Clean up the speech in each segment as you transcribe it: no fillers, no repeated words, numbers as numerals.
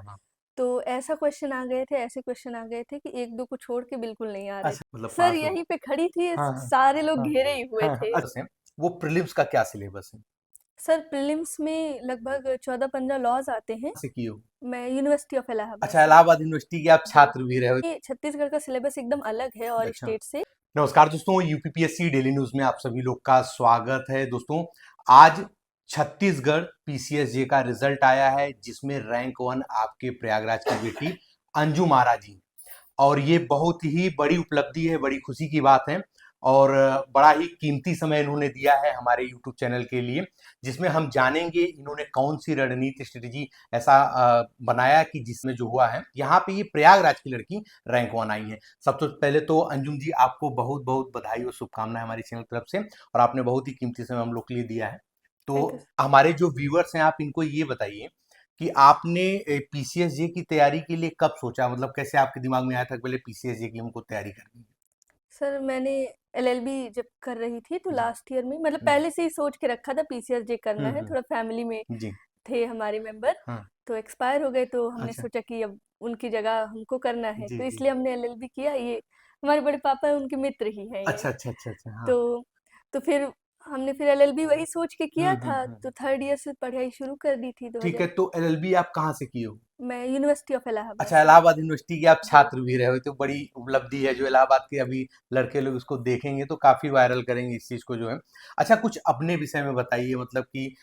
हाँ। तो ऐसा क्वेश्चन आ गए थे, ऐसे क्वेश्चन आ गए थे कि 1-2 को छोड़ के बिल्कुल नहीं आ रहे अच्छा, थे। मतलब सर पास हो। यहीं पे खड़ी थी, हाँ, हाँ, सारे लोग हाँ, घेरे ही हुए हाँ, हाँ, थे। अच्छा वो प्रीलिम्स का क्या सिलेबस है? सर प्रीलिम्स में लगभग 14-15 लॉज़ आते हैं। से की हो? मैं यूनिवर्सिटी ऑफ इलाहाबाद अच्छा, से। इलाहाबाद यूनिवर्सिटी के आप जी। छात्र भी रहे हो। ये छत्तीसगढ़ का सिलेबस एकदम अलग है और अच्छा। स्टेट से। नमस्कार दोस्तों, यूपीपीएससी डेली न्यूज में आप सभी लोग का स्वागत है। दोस्तों, आज छत्तीसगढ़ पीसीएसजे का रिजल्ट आया है जिसमें रैंक 1 आपके प्रयागराज की बेटी अंजुम आरा जी, और ये बहुत ही बड़ी उपलब्धि है, बड़ी खुशी की बात है। और बड़ा ही कीमती समय इन्होंने दिया है हमारे यूट्यूब चैनल के लिए, जिसमें हम जानेंगे इन्होंने कौन सी रणनीति स्ट्रेटेजी ऐसा बनाया कि जिसमें जो हुआ है यहाँ पे ये प्रयागराज की लड़की रैंक 1 आई है। सबसे पहले तो अंजुम जी, आपको बहुत बहुत बधाई और शुभकामनाएं हमारी चैनल की तरफ से, और आपने बहुत ही कीमती समय हम लोग के लिए दिया है। तो थैंक यू। हमारे जो व्यूअर्स हैं, आप इनको ये बताइए कि आपने पीसीएसजे की तैयारी के लिए कब सोचा, मतलब कैसे आपके दिमाग में आया था कि पहले पीसीएसजे की हमको तैयारी करनी है? सर मैंने एलएलबी जब कर रही थी तो जी। लास्ट ईयर में मतलब हम्म। पहले से ही सोच के रखा था पीसीएसजे करना है। थोड़ा फैमिली में जी। थे हमारे मेंबर, हाँ। तो एक्सपायर हो गए, तो हमने अच्छा। सोचा कि अब उनकी जगह हमको करना है, जी तो जी। इसलिए हमने एलएलबी किया। ये हमारे बड़े पापा हैं, उनके मित्र ही हैं ये। अच्छा अच्छा अच्छा अच्छा, हाँ। तो फिर हमने फिर एलएलबी वही सोच के किया था, तो हम्म। थर्ड ईयर से पढ़ाई शुरू कर दी थी ठीक है, 2000। तो एलएलबी आप कहाँ से की हो? मैं यूनिवर्सिटी ऑफ इलाहाबाद अच्छा, से। इलाहाबाद यूनिवर्सिटी के आप जी। छात्र भी रहे हो, तो बड़ी उपलब्धि है जो इलाहाबाद के अभी लड़के लोग इसको देखेंगे तो काफी वायरल करेंगे इस चीज को जो है। अच्छा, कुछ अपने विषय में बताइए, मतलब कि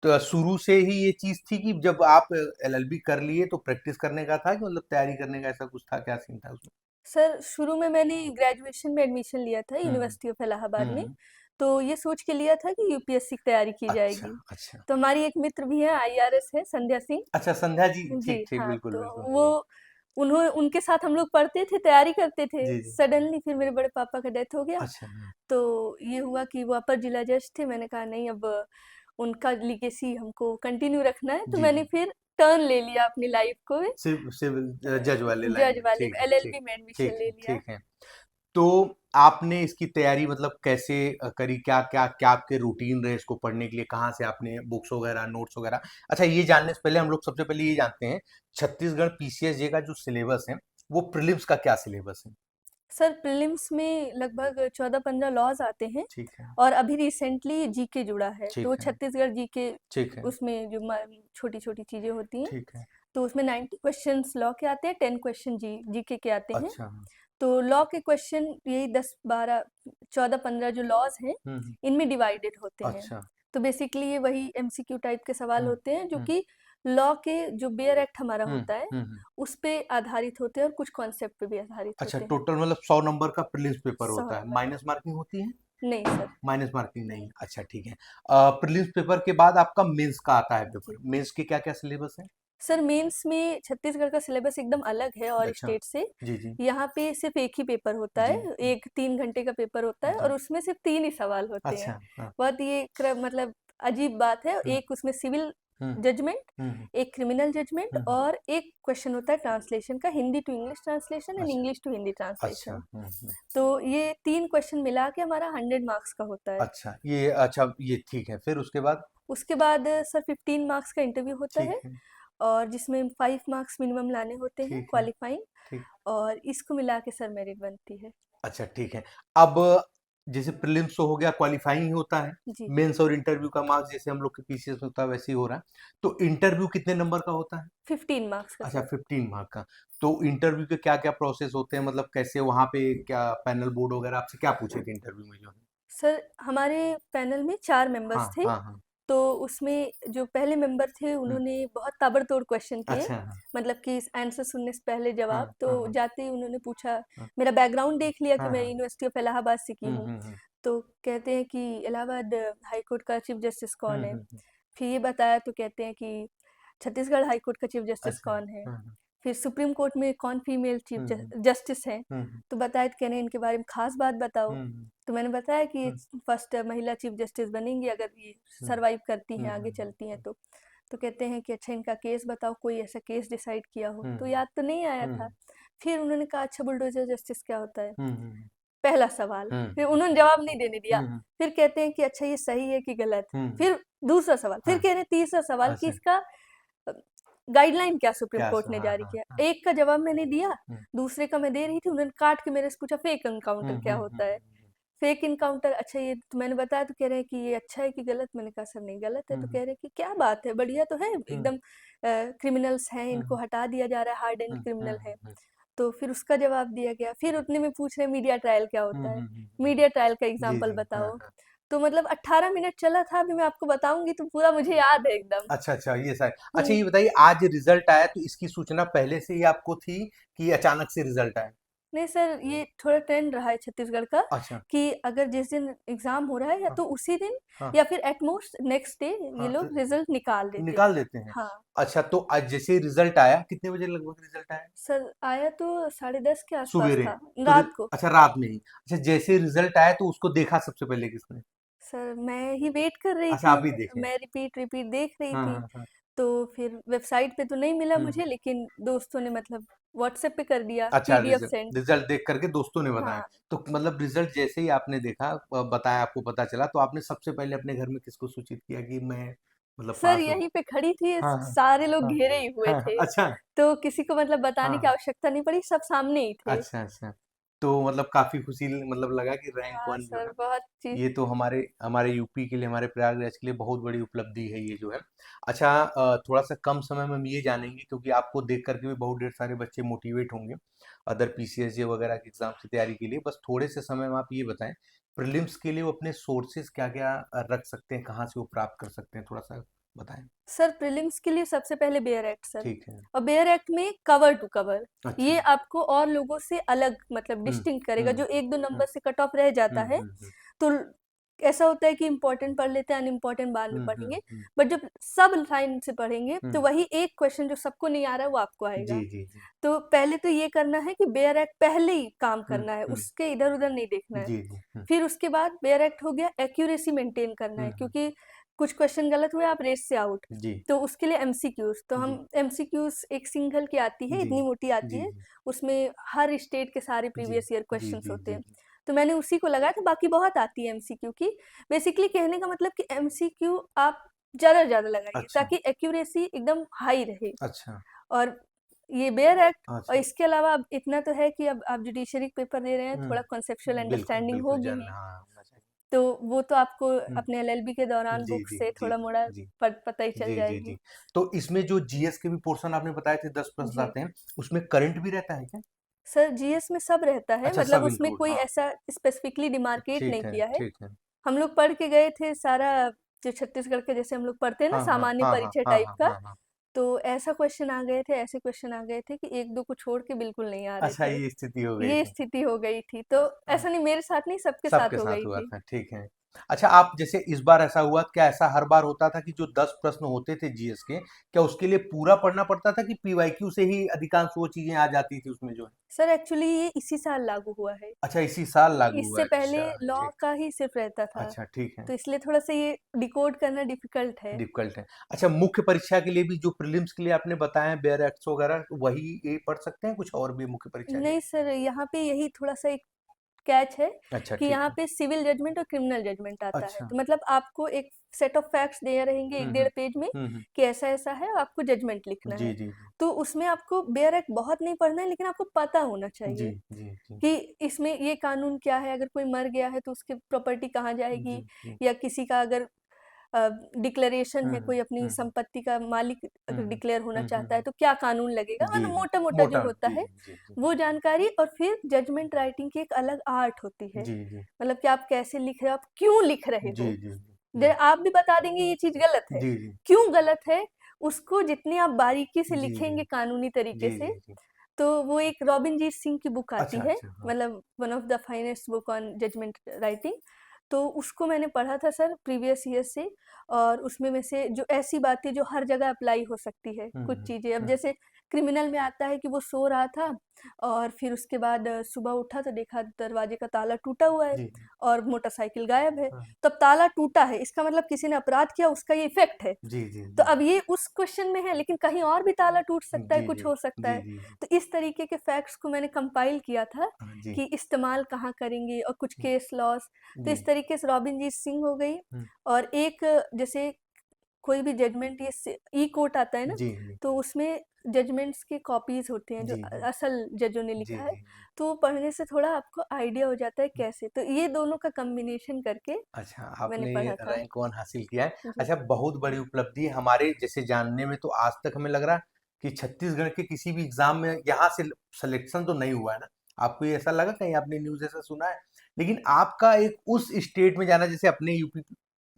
तो शुरू से ही ये चीज थी कि जब आप एलएलबी कर लिए तो प्रैक्टिस करने का था कि मतलब तैयारी करने का, ऐसा कुछ था, क्या सीन था उसमें? सर शुरू में मैंने ग्रेजुएशन में एडमिशन लिया था हम्म यूनिवर्सिटी ऑफ इलाहाबाद में। हम्म। तो ये सोच के लिया था कि यूपीएससी की तैयारी की अच्छा जाएगी। अच्छा। तो हमारी एक मित्र भी है, आईआरएस है, संध्या सिंह। अच्छा, संध्या जी, ठीक जी ठीक, हाँ, बिल्कुल तो बिल्कुल। वो उनके साथ हम लोग पढ़ते थे, तैयारी करते थे। जी जी। सडनली फिर मेरे बड़े पापा का डेथ हो गया। अच्छा, हाँ। तो ये हुआ कि वो अपर जिला जज थे। मैंने कहा नहीं, अब उनका लीगेसी हमको कंटिन्यू रखना है, तो जी मैंने जी। फिर टर्न ले लिया अपनी लाइफ को, सिर्फ सिर्फ जज वाले लाइन जज में, वाले ठीक में है ठीक। एलएलबी में एडमिशन ठीक ले है लिया। ठीक है। तो आपने इसकी तैयारी मतलब कैसे करी, क्या क्या क्या आपके रूटीन रहे इसको पढ़ने के लिए, कहाँ से आपने बुक्स वगैरह, नोट्स वगैरह? अच्छा, ये जानने से पहले हम लोग सबसे पहले ये जानते हैं, छत्तीसगढ़ पीसीएसजे का जो सिलेबस है वो प्रीलिम्स का क्या सिलेबस है? सर प्रीलिम्स में लगभग 14-15 लॉज आते हैं, ठीक है। और अभी रिसेंटली जीके जुड़ा है, तो ठीक वो है। छत्तीसगढ़ जीके। ठीक है। उसमें जो छोटी छोटी चीजें होती हैं, ठीक है। तो उसमें 90 क्वेश्चंस लॉ के आते हैं, 10 क्वेश्चन जीके के आते हैं। अच्छा। तो लॉ के क्वेश्चन यही 10-12, 14-15 जो लॉज हैं, हम्म। इनमें डिवाइडेड होते हैं। अच्छा। तो बेसिकली ये वही एमसीक्यू टाइप के सवाल हम्म होते हैं, जो हम्म कि लॉ के जो बेयर एक्ट हमारा हम्म होता है हम्म। उस पे आधारित होते हैं, और कुछ कॉन्सेप्ट पे भी आधारित अच्छा, होते हैं। टोटल मतलब 100 नंबर का प्रीलिम्स पेपर 100 होता है, नंबर का। माइनस मार्किंग होती है? नहीं सर। माइनस मार्किंग नहीं, नहीं। अच्छा ठीक है। प्रीलिम्स पेपर के बाद आपका मेंस का आता है पेपर, जी। मेंस के क्या क्या सिलेबस है? सर मेंस में छत्तीसगढ़ का सिलेबस एकदम अलग है और अच्छा। स्टेट से। जी जी। यहाँ पे सिर्फ एक ही पेपर होता जी है, एक 3 घंटे का पेपर होता है, जी। और उसमें सिर्फ 3 ही सवाल होते हैं। अच्छा, हाँ। बहुत ये मतलब अजीब बात है। हम्म एक उसमें सिविल हम्म जजमेंट, हम्म एक क्रिमिनल जजमेंट, हम्म। और एक क्वेश्चन होता है ट्रांसलेशन का, Hindi to English translation and अच्छा इंग्लिश टू हिंदी अच्छा। ट्रांसलेशन। तो ये 3 क्वेश्चन मिला के हमारा 100 मार्क्स का होता है। अच्छा, ये अच्छा, ये ठीक है, फिर उसके बाद? उसके बाद सर 15 मार्क्स का इंटरव्यू होता ठीक है, है। और जिसमें 5 मार्क्स मिनिमम लाने होते हैं ठीक है। क्वालिफाइंग। ठीक। और इसको मिला के सर मेरिट बनती है। अच्छा ठीक है। अब जैसे प्रीलिम्स तो हो गया, क्वालिफाइंग ही होता है। जी। मेंस और इंटरव्यू का मार्क्स जैसे हम लोग के पीसीएस में होता है वैसे ही हो रहा है। तो इंटरव्यू कितने नंबर का होता है? 15 मार्क्स का अच्छा, सर। 15 मार्क का। तो इंटरव्यू के क्या क्या प्रोसेस होते हैं, मतलब कैसे वहाँ पे क्या पैनल बोर्ड वगैरह आपसे क्या पूछे थे इंटरव्यू में जो है? सर हमारे पैनल में 4 मेंबर्स हाँ थे। हाँ हाँ। तो उसमें जो पहले मेंबर थे हम्म। उन्होंने बहुत ताबड़तोड़ क्वेश्चन किए। अच्छा, हाँ मतलब कि आंसर सुनने से पहले हाँ जवाब, तो हाँ हाँ जाते ही उन्होंने पूछा, हाँ मेरा बैकग्राउंड देख लिया कि हाँ मैं हाँ। यूनिवर्सिटी ऑफ इलाहाबाद से की हूँ। हम्म। तो कहते हैं कि इलाहाबाद हाई कोर्ट का चीफ जस्टिस कौन है। हम्म। फिर ये बताया, तो कहते हैं कि छत्तीसगढ़ हाई कोर्ट का चीफ जस्टिस अच्छा। कौन है। हाँ। फिर सुप्रीम कोर्ट में कौन फीमेल चीफ हम्म जस्टिस हैं। हम्म तो बताया, तो कहने इनके बारे में खास बात बताओ। हम्म तो मैंने बताया कि हम्म फर्स्ट महिला चीफ जस्टिस बनेंगी अगर ये हम्म सरवाइव करती हैं, आगे चलती हैं हम्म तो। तो कहते हैं कि अच्छा इनका केस बताओ, कोई ऐसा केस डिसाइड किया हो। तो हम्म याद तो नहीं आया था। हम्म फिर उन्होंने कहा, अच्छा बुलडोजर जस्टिस क्या होता है। हम्म पहला सवाल। हम्म फिर उन्होंने जवाब नहीं देने दिया। हम्म फिर कहते हैं कि अच्छा ये सही है कि गलत। हम्म। फिर दूसरा सवाल। फिर हाँ। कह रहे हैं तीसरा सवाल कि अच्छा। इसका गाइडलाइन क्या सुप्रीम क्या कोर्ट सो ने हाँ, जारी हाँ, किया। हाँ। एक का जवाब मैंने दिया, हुँ, दूसरे का मैं दे रही थी, उन्होंने काट के मेरे से पूछा फेक हुँ, एनकाउंटर क्या हुँ, होता हुँ, है? फेक एनकाउंटर, अच्छा ये तो मैंने बताया, तो कह रहे हैं कि ये अच्छा है कि गलत? मैंने कहा सर नहीं गलत है। हुँ, तो हुँ, कह रहे हैं कि क्या बात है, बढ़िया तो है हुँ, एकदम, क्रिमिनल्स हैं, हुँ, इनको हटा दिया जा रहा है, hard and hmm, hmm, criminal है। हुँ, तो फिर उसका जवाब दिया गया। फिर उतने में पूछ रहे मीडिया ट्रायल क्या हुँ, होता है? हुँ, हुँ, मीडिया ट्रायल का जी, एग्ज़ाम्पल जी। हाँ, बताओ। हाँ। तो मतलब 18 मिनट चला था, अभी मैं आपको बताऊँगी तो पूरा मुझे याद है एकदम। अच्छा, अच्छा ये सारे अच्छा हुँ। ये बताइए आज रिज़ल्ट आया तो इसकी सूचना पहले से ही आपको थी कि अचानक से रिज़ल्ट आया? नहीं सर, ये थोड़ा ट्रेंड रहा है छत्तीसगढ़ का अच्छा, कि अगर जिस दिन एग्ज़ाम हो रहा है या हाँ, तो उसी दिन हाँ, या फिर एट मोस्ट नेक्स्ट डे ये हाँ, लोग रिज़ल्ट निकाल देते हैं। निकाल देते हैं। हाँ, अच्छा तो आज जैसे ही रिज़ल्ट आया कितने बजे लगभग रिज़ल्ट आया? सर आया तो 10:30 के आसपास सुबेरे था, तो रात को। अच्छा रात में ही। अच्छा जैसे ही रिज़ल्ट आया तो उसको देखा सबसे पहले किसने? सर मैं ही वेट कर रही अच्छा थी, आप ही देखे। मैं रिपीट देख रही हाँ, थी। हाँ, हाँ। तो फिर वेबसाइट पे तो नहीं मिला हुँ, मुझे, लेकिन दोस्तों ने मतलब व्हाट्सएप पे कर दिया, अच्छा पीडीएफ सेंड। रिज़ल्ट देख कर के दोस्तों ने बताया। हाँ, तो मतलब रिज़ल्ट जैसे ही आपने देखा बताया आपको पता चला तो आपने सबसे पहले अपने घर में किसको सूचित किया कि मैं मतलब सर पास हूँ? यहीं पे खड़ी थी, हाँ, हाँ, सारे लोग हाँ, घेरे ही हुए हाँ, हाँ, थे, अच्छा, तो किसी को मतलब बताने हाँ, की हाँ, आवश्यकता नहीं पड़ी, सब सामने ही थे। अच्छा, अच्छा। तो मतलब काफ़ी खुशी मतलब लगा कि रैंक हाँ 1 जो सर, है बहुत चीज़। ये तो हमारे हमारे यूपी के लिए हमारे प्रयागराज के लिए बहुत बड़ी उपलब्धि है ये जो है। अच्छा थोड़ा-सा कम समय में हम ये जानेंगे क्योंकि आपको देख कर के भी बहुत ढेर सारे बच्चे मोटिवेट होंगे अदर पीसीएसजे वगैरह के एग्ज़ाम की तैयारी के लिए। बस थोड़े से समय में आप ये बताएँ प्रीलिम्स के लिए वो अपने सोर्सेज़ क्या-क्या रख सकते हैं, कहाँ से वो प्राप्त कर सकते हैं? थोड़ा-सा बताएँ। सर प्रीलिम्स के लिए सबसे पहले बेयर एक्ट सर, ठीक है। और बेयर एक्ट में कवर टू कवर, अच्छा। ये आपको और लोगों से अलग मतलब हुँ, डिस्टिंक्ट करेगा। हुँ, जो 1-2 हुँ, नंबर से कट ऑफ रह जाता हुँ, है, हुँ, हुँ, तो ऐसा होता है कि इम्पोर्टेंट पढ़ लेते हैं, अनइम्पोर्टेंट बाद में हुँ, हुँ, पढ़ेंगे। हुँ, बट जब सब लाइन से पढ़ेंगे, हुँ। तो वही एक क्वेश्चन जो सबको नहीं आ रहा है, वो आपको जी, आएगा। जी, जी। तो पहले तो ये करना है कि बेयर एक्ट पहले ही काम हुँ, करना है, हुँ। उसके इधर-उधर नहीं देखना है। जी, जी। हुँ, फिर उसके बाद बेयर एक्ट हो गया, एक्यूरेसी मेंटेन करना हुँ, है, हुँ। क्योंकि कुछ क्वेश्चन गलत हुए, आप रेस से आउट। जी, तो उसके लिए एमसीक्यूज़, तो हम जी, एमसीक्यूज़ एक सिंगल की आती है, जी, इतनी मोटी आती जी, है, जी, उसमें हर स्टेट के सारे जी, प्रीवियस ईयर जी, क्वेश्चंस जी, होते जी, हैं। जी। तो मैंने उसी को लगाया था, बाकी बहुत आती है एमसीक्यू की। बेसिकली कहने का मतलब कि एमसीक्यू आप ज़्यादा से ज़्यादा लगाइए, अच्छा, ताकि एक्यूरेसी एकदम हाई रहे। अच्छा, और ये बेयर एक्ट, और अच्छा। इसके अलावा अब इतना तो है कि अब आप जुडिशरी का पेपर दे रहे हैं, हुँ, थोड़ा कॉन्सेप्चुअल बिल्कुल, अंडरस्टैंडिंग बिल्कुल होगी जानना ही। हाँ, होना चाहिए। तो वो तो आपको हुँ, अपने एलएलबी के दौरान जी, बुक जी, से जी, थोड़ा-मोड़ा जी, पता ही चल जी, जी, जाएगी। जी। तो इसमें जो जीएस के भी पोर्शन आपने बताए थे 10 प्रश्न जी। आते हैं, उसमें करंट भी रहता है क्या? सर जीएस में सब रहता है, अच्छा मतलब सब उसमें इंक्लूड कोई हाँ, ऐसा स्पेसिफिकली डिमार्केट नहीं ठीक है, किया है। ठीक है। हम लोग पढ़ के गए थे सारा, जो छत्तीसगढ़ के जैसे हम लोग पढ़ते हैं ना हाँ, हाँ, सामान्य हाँ, हाँ, परीक्षा हाँ, टाइप हाँ, का, हाँ, हाँ। तो ऐसा क्वेश्चन आ गए थे, ऐसे क्वेश्चन आ गए थे कि 1-2 को छोड़ के बिल्कुल नहीं आ रहे अच्छा थे। ये स्थिति हो गई ये थी। स्थिति हो गई थी, तो हाँ। ऐसा नहीं मेरे साथ नहीं, सबके सबके साथ हो साथ गई हुआ थी। था, ठीक है। अच्छा आप जैसे इस बार ऐसा हुआ, क्या ऐसा हर बार होता था कि जो 10 प्रश्न होते थे जीएस के, क्या उसके लिए पूरा पढ़ना पड़ता था कि पीवाईक्यू से ही अधिकांश वो चीज़ें आ जाती थी उसमें जो है? सर एक्चुअली ये इसी साल लागू हुआ है। अच्छा इसी साल लागू हुआ इससे है, पहले अच्छा, लॉ ठीक। का ही सिर्फ रहता था, अच्छा ठीक है, तो इसलिए थोड़ा-सा ये डिकोड करना डिफ़िकल्ट है। डिफ़िकल्ट है। अच्छा मुख्य परीक्षा के लिए भी जो प्रीलिम्स के लिए आपने बताया है बेयर एक्ट्स वगैरह, वही ये पढ़ सकते हैं कुछ और भी मुख्य परीक्षा के नहीं लिए? सर, यहाँ पे यही थोड़ा-सा एक कैच है अच्छा कि ठीक यहाँ है। पे सिविल जजमेंट और क्रिमिनल जजमेंट आता है। अच्छा। तो मतलब आपको एक सेट ऑफ फैक्ट्स दिए रहेंगे हुँ, 1 हुँ। डेढ़ पेज में हुँ, हुँ। कि ऐसा-ऐसा है, और आपको जजमेंट लिखना जी, है। जी, जी। तो उसमें आपको बेयर एक्ट बहुत नहीं पढ़ना है, लेकिन आपको पता होना जी, चाहिए जी, जी। कि इसमें ये कानून क्या है, अगर कोई मर गया है तो उसकी प्रॉपर्टी कहाँ जी, जाएगी, जी। या किसी का अगर डिक्लेरेशन हुँ, है, हुँ। कोई अपनी हुँ, हुँ। संपत्ति का मालिक हुँ, अगर हुँ। डिक्लेयर होना हुँ, हुँ, चाहता है, हुँ। तो क्या कानून लगेगा, जी, मतलब जी। मोटा-मोटा जो मोटा होता जी, है, जी, जी। वो जानकारी। और फिर जजमेंट राइटिंग की एक अलग आर्ट होती है, जी, जी। मतलब कि आप कैसे लिख रहे हो, आप क्यों लिख रहे जी, हो। जी, जी। जी। आप भी बता देंगे ये चीज़ गलत है, जी, जी। क्यों गलत है, उसको जितनी आप बारीकी से जी, जी। लिखेंगे कानूनी तरीके जी, से, जी, जी। तो वो एक रॉबिनजीत सिंह की बुक आती अच्छा, है, अच्छा, हाँ। मतलब one of the finest book on judgement writing. तो उसको मैंने पढ़ा था सर प्रीवियस ईयर से, और उसमें में से जो ऐसी बातें जो हर जगह अप्लाई हो सकती है, हुँ, कुछ हुँ, चीज़ें। अब हुँ। जैसे क्रिमिनल में आता है कि वो सो रहा था, और फिर उसके बाद सुबह उठा तो देखा दरवाजे का ताला टूटा हुआ है, जी, जी। और मोटरसाइकिल गायब है। हाँ। तो अब ताला टूटा है, इसका मतलब किसी ने अपराध किया, उसका ये इफ़ेक्ट है। जी, जी, तो जी। अब ये उस क्वेश्चन में है, लेकिन कहीं और भी ताला टूट सकता है, जी, कुछ जी। हो सकता जी, है। जी, जी। तो इस तरीके के फैक्ट्स को मैंने कंपाइल किया था हाँ, जी। कि इस्तेमाल कहाँ करेंगे, और कुछ हुँ, केस लॉस। तो जी। इस तरीके से रॉबिनजीत सिंह हो गई, हुँ, और एक जैसे कोई भी जजमेंट ये ई कोर्ट आता है ना, जी जी तो उसमें जजमेंट्स के कॉपीज होते हैं जो जी जी असल जजों ने जी लिखा है, जी जी। तो वो पढ़ने से थोड़ा आपको आइडिया हो जाता है कैसे, तो ये दोनों का कॉम्बिनेशन करके अच्छा, मैंने आपने पढ़ा था। रैंक 1 हासिल किया है। जी। अच्छा, बहुत बड़ी उपलब्धि है हमारे जैसे जानने में, तो आज तक हमें लग रहा है कि छत्तीसगढ़ के किसी भी एग्ज़ाम में यहाँ से सिलेक्शन तो नहीं हुआ है ना? आपको ये ऐसा लगा, कहीं आपने न्यूज़ ऐसा सुना है? लेकिन आपका एक उस स्टेट में जाना, जैसे अपने यूपी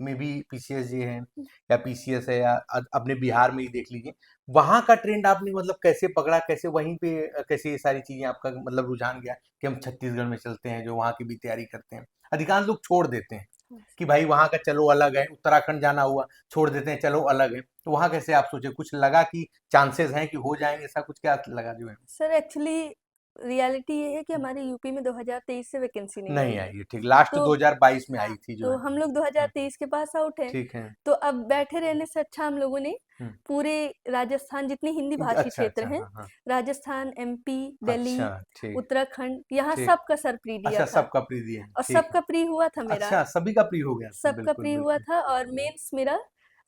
में भी पीसीएस जे है या पीसीएस है, या अपने बिहार में ही देख लीजिए, वहाँ का ट्रेंड आपने मतलब कैसे पकड़ा? कैसे वहीं पे कैसे ये सारी चीज़ें आपका मतलब रुझान गया कि हम छत्तीसगढ़ में चलते हैं, जो वहाँ की भी तैयारी करते हैं? अधिकांश लोग छोड़ देते हैं कि भाई वहाँ का चलो अलग है, उत्तराखंड जाना हुआ, छोड़ देते हैं चलो अलग है। तो वहाँ कैसे आप सोचे, कुछ लगा कि चांसेस हैं कि हो जाएँगे, ऐसा कुछ क्या लगा जो है? सर एक्चुअली रियलिटी ये है कि हमारे यूपी में 2023 से वैकेंसी नहीं आई नहीं है। आई है, ठीक। लास्ट तो 2022 में हाँ, आई थी जो तो है। हम लोग हुँ, 2023 के पास आउट हैं। ठीक है। तो अब बैठे रहने से अच्छा हम लोगों ने हुँ, पूरे राजस्थान जितने हिंदी भाषी अच्छा, क्षेत्र अच्छा, हैं, हाँ, हाँ। राजस्थान, एमपी, अच्छा, दिल्ली, ठीक, उत्तराखंड, यहाँ ठीक। सबका सर प्री दिया अच्छा, था सबका प्री दिए हैं, और ठीक है। सबका प्री हुआ था मेरा। अच्छा, सभी का प्री हो गया? सबका बिल्कुल, प्री हुआ बिल्कुल। था और मेंस मेरा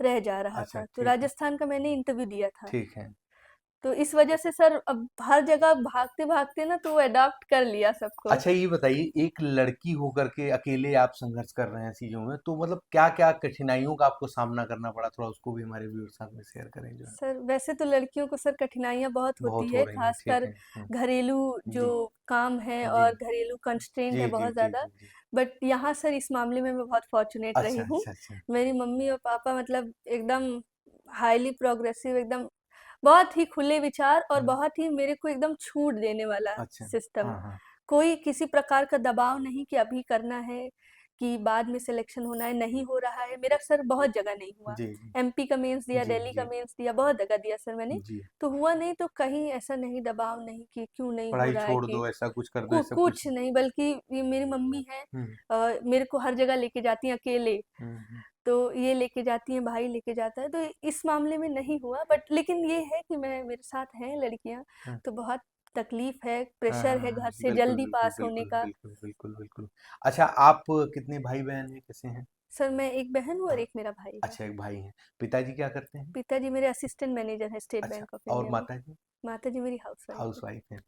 रह जा रहा अच्छा, था। तो ठीक है, राजस्थान का मैंने इंटरव्यू दिया था। ठीक है। तो इस वजह से सर अब हर जगह भागते-भागते ना तो अडॉप्ट कर लिया सबको। अच्छा, ये बताइए, एक लड़की होकर के अकेले आप संघर्ष कर रहे हैं चीज़ों में, तो मतलब क्या-क्या कठिनाइयों का आपको सामना करना पड़ा? थोड़ा उसको भी हमारे व्यूअर्स साथ में शेयर करें जो है। सर वैसे तो लड़कियों को सर कठिनाइयाँ बहुत होती बहुत हो है, रही हैं, ठीक खासकर है। हुँ, घरेलू जो जी, काम है जी। और घरेलू कंस्ट्रेंट जी, है जी, बहुत जी, ज़्यादा। जी, जी। बट यहाँ सर इस मामले में मैं बहुत फॉर्च्यूनेट अच्छा, रही हूँ। अच्छा, अच्छा। मेरी मम्मी और पापा मतलब एकदम हाईली प्रोग्रेसिव, एकदम बहुत ही खुले विचार और हुँ, बहुत ही मेरे को एकदम छूट देने वाला अच्छा। सिस्टम। हाँ, हाँ। कोई किसी प्रकार का दबाव नहीं कि अभी करना है, कि बाद में सिलेक्शन होना है, नहीं हो रहा है। मेरा सर बहुत जगह नहीं हुआ। जी, जी। एमपी का मेंस दिया, जी, दिल्ली का जी, मेंस दिया, बहुत जगह दिया सर मैंने। जी। तो हुआ नहीं तो कहीं ऐसा नहीं दबाव नहीं कि क्यों नहीं हो पढ़ाई रहा है छोड़ कि दो, ऐसा कुछ कर दो, ऐसा कुछ कुछ नहीं। नहीं, बल्कि ये मेरी मम्मी हैं, हुँ, मेरे को हर जगह लेके जाती हैं अकेले। हुँ, हुँ, तो ये लेके जाती हैं, भाई लेके जाता है, तो इस मामले में नहीं हुआ। बट लेकिन ये है कि मैं मेरे साथ हैं लड़कियाँ, हाँ। तो बहुत तकलीफ है, हाँ, प्रेशर हाँ, है हाँ। घर से बिल्कुल, जल्दी बिल्कुल, पास होने बिल्कुल, का। बिल्कुल, बिल्कुल, बिल्कुल। अच्छा, आप कितने भाई-बहन हैं, कैसे हैं? सर मैं एक बहन हूँ और हाँ, एक मेरा भाई है। अच्छा, एक भाई हैं। पिताजी क्या करते हैं? पिताजी मेरे असिस्टेंट मैनेजर हैं स्टेट अच्छा, बैंक ऑफ और इंडिया में। माताजी? माताजी मेरी हाउसवाइफ है। हाउसवाइफ हैं।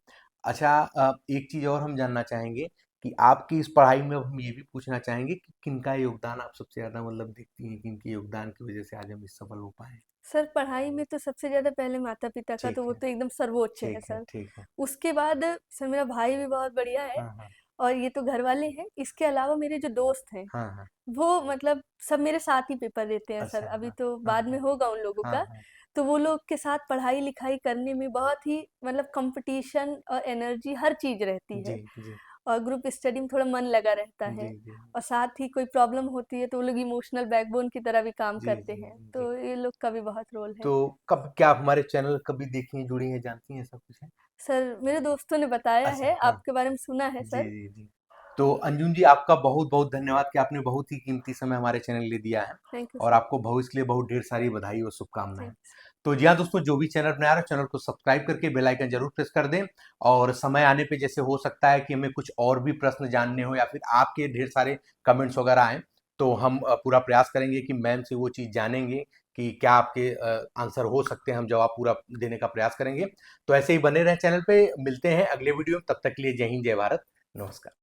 अच्छा, एक चीज़ और हम जानना चाहेंगे कि आपकी इस पढ़ाई में अब हम ये भी पूछना चाहेंगे कि किनका योगदान आप सबसे ज़्यादा मतलब देखती हैं, किनके योगदान की वज़ह से आज हम इस सफल हो पाए हैं? सर पढ़ाई में तो सबसे ज़्यादा पहले माता-पिता का, ठीक तो वो है, तो एकदम सर्वोच्च है ठीक है, सर। ठीक है। उसके बाद सर मेरा भाई भी बहुत बढ़िया है हाँ, हाँ। और ये तो घर वाले हैं। इसके अलावा मेरे जो दोस्त हैं, हाँ, हाँ। वो मतलब सब मेरे साथ ही पेपर देते हैं सर। अच्छा, अभी हाँ। तो हाँ, बाद में हाँ। होगा उन लोगों हाँ, का। हाँ। तो वो लोग के साथ पढ़ाई-लिखाई करने में बहुत ही मतलब कॉम्पिटिशन और एनर्जी हर चीज़ रहती जी, है। जी। और ग्रुप स्टडी में थोड़ा मन लगा रहता जी, है जी। और साथ ही कोई प्रॉब्लम होती है तो वो लोग इमोशनल बैकबोन की तरह भी काम जी, करते जी, हैं। जी, जी। तो ये लोग का भी बहुत रोल तो है। कब क्या आप हमारे चैनल कभी देखी हैं, जुड़ी हैं, जानती हैं, ऐसा कुछ है? सर मेरे दोस्तों ने बताया अच्छा, है, हाँ। आपके बारे में सुना है जी, सर। जी, जी। तो अंजुम जी, आपका बहुत-बहुत धन्यवाद कि आपने बहुत ही कीमती समय हमारे चैनल के लिए दिया है, थैंक यू और सर। आपको भविष्य के लिए बहुत ढेर सारी बधाई और शुभकामनाएँ। Thank you sir. तो जी हाँ दोस्तों, जो भी चैनल बना रहे हैं, चैनल को सब्सक्राइब करके बेल आइकन ज़रूर प्रेस कर दें, और समय आने पे जैसे हो सकता है कि हमें कुछ और भी प्रश्न जानने हो या फिर आपके ढेर सारे कमेंट्स वगैरह आएँ, तो हम पूरा प्रयास करेंगे कि मैम से वो चीज़ जानेंगे कि क्या आपके आंसर हो सकते हैं, हम जवाब पूरा देने का प्रयास करेंगे। तो ऐसे ही बने रहें चैनल पे, मिलते हैं अगले वीडियो में, तब तक के लिए जय हिंद, जय भारत, नमस्कार।